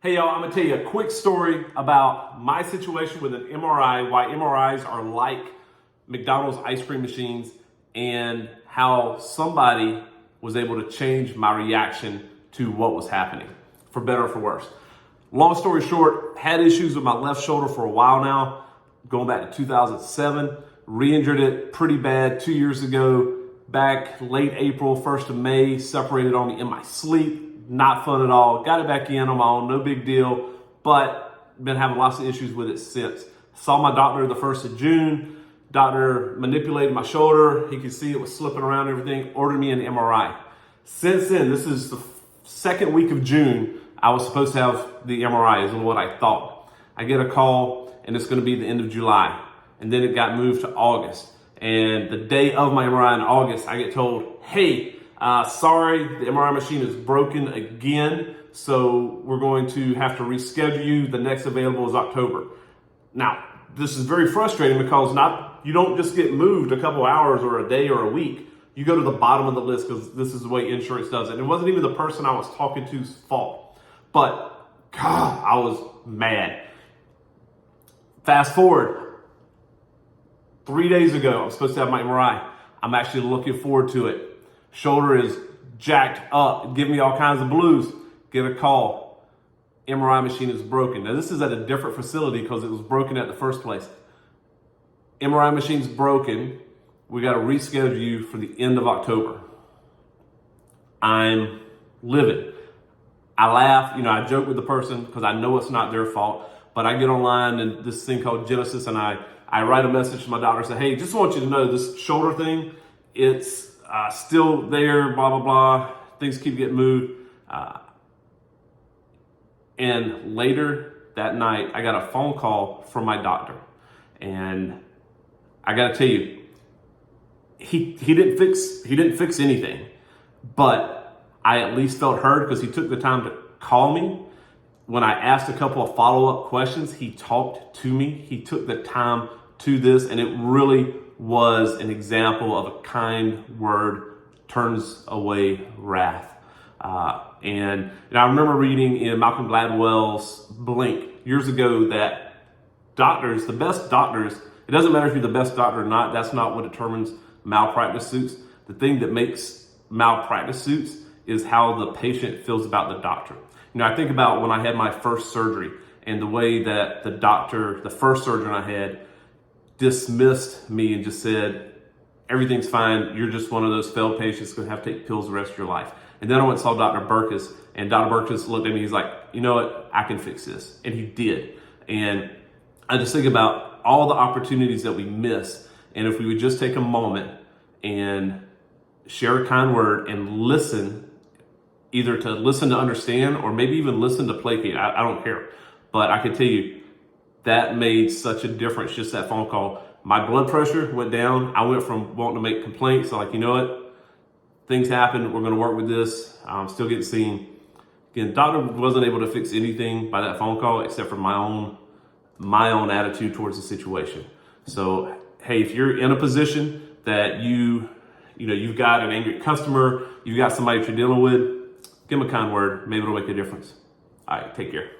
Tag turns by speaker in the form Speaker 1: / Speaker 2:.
Speaker 1: Hey y'all, I'm gonna tell you a quick story about my situation with an MRI, why MRIs are like McDonald's ice cream machines, and how somebody was able to change my reaction to what was happening, for better or for worse. Long story short, had issues with my left shoulder for a while now, going back to 2007, re-injured it pretty bad 2 years ago, back late April, 1st of May, separated on me in my sleep. Not fun at all. Got it back in on my own, no big deal, but been having lots of issues with it since. Saw my doctor the 1st of June. Doctor manipulated my shoulder. He could see it was slipping around and everything. Ordered me an MRI. Since then, this is the second week of June, I was supposed to have the MRI, is what I thought. I get a call, and it's going to be the end of July. And then it got moved to August. And the day of my MRI in August, I get told, hey, sorry, the MRI machine is broken again, so we're going to have to reschedule you. The next available is October. Now, this is very frustrating because you don't just get moved a couple hours or a day or a week. You go to the bottom of the list because this is the way insurance does it. And it wasn't even the person I was talking to's fault. But, God, I was mad. Fast forward, 3 days ago, I was supposed to have my MRI. I'm actually looking forward to it. Shoulder is jacked up, giving me all kinds of blues. Get a call. MRI machine is broken. Now, this is at a different facility because it was broken at the first place. MRI machine's broken. We got to reschedule you for the end of October. I'm livid. I laugh, I joke with the person because I know it's not their fault, but I get online and this thing called Genesis, and I write a message to my doctor and say, hey, just want you to know this shoulder thing, it's still there, blah, blah, blah. Things keep getting moved. And later that night, I got a phone call from my doctor. And I got to tell you, he didn't fix anything. But I at least felt heard because he took the time to call me. When I asked a couple of follow-up questions, he talked to me. He took the time to this, and it really was an example of a kind word turns away wrath. And I remember reading in Malcolm Gladwell's Blink years ago that doctors, the best doctors, it doesn't matter if you're the best doctor or not, that's not what determines malpractice suits. The thing that makes malpractice suits is how the patient feels about the doctor. I think about when I had my first surgery and the way that the doctor, the first surgeon I had, dismissed me and just said, everything's fine. You're just one of those failed patients going to have to take pills the rest of your life. And then I went and saw Dr. Burkus, and Dr. Burkus looked at me. He's like, you know what? I can fix this. And he did. And I just think about all the opportunities that we miss. And if we would just take a moment and share a kind word and listen, either to listen to understand or maybe even listen to placate. I don't care. But I can tell you, that made such a difference, just that phone call. My blood pressure went down. I went from wanting to make complaints, like, you know what? Things happen. We're going to work with this. I'm still getting seen. Again, doctor wasn't able to fix anything by that phone call except for my own attitude towards the situation. So, hey, if you're in a position that you've got an angry customer, you've got somebody that you're dealing with, give them a kind word. Maybe it'll make a difference. All right, take care.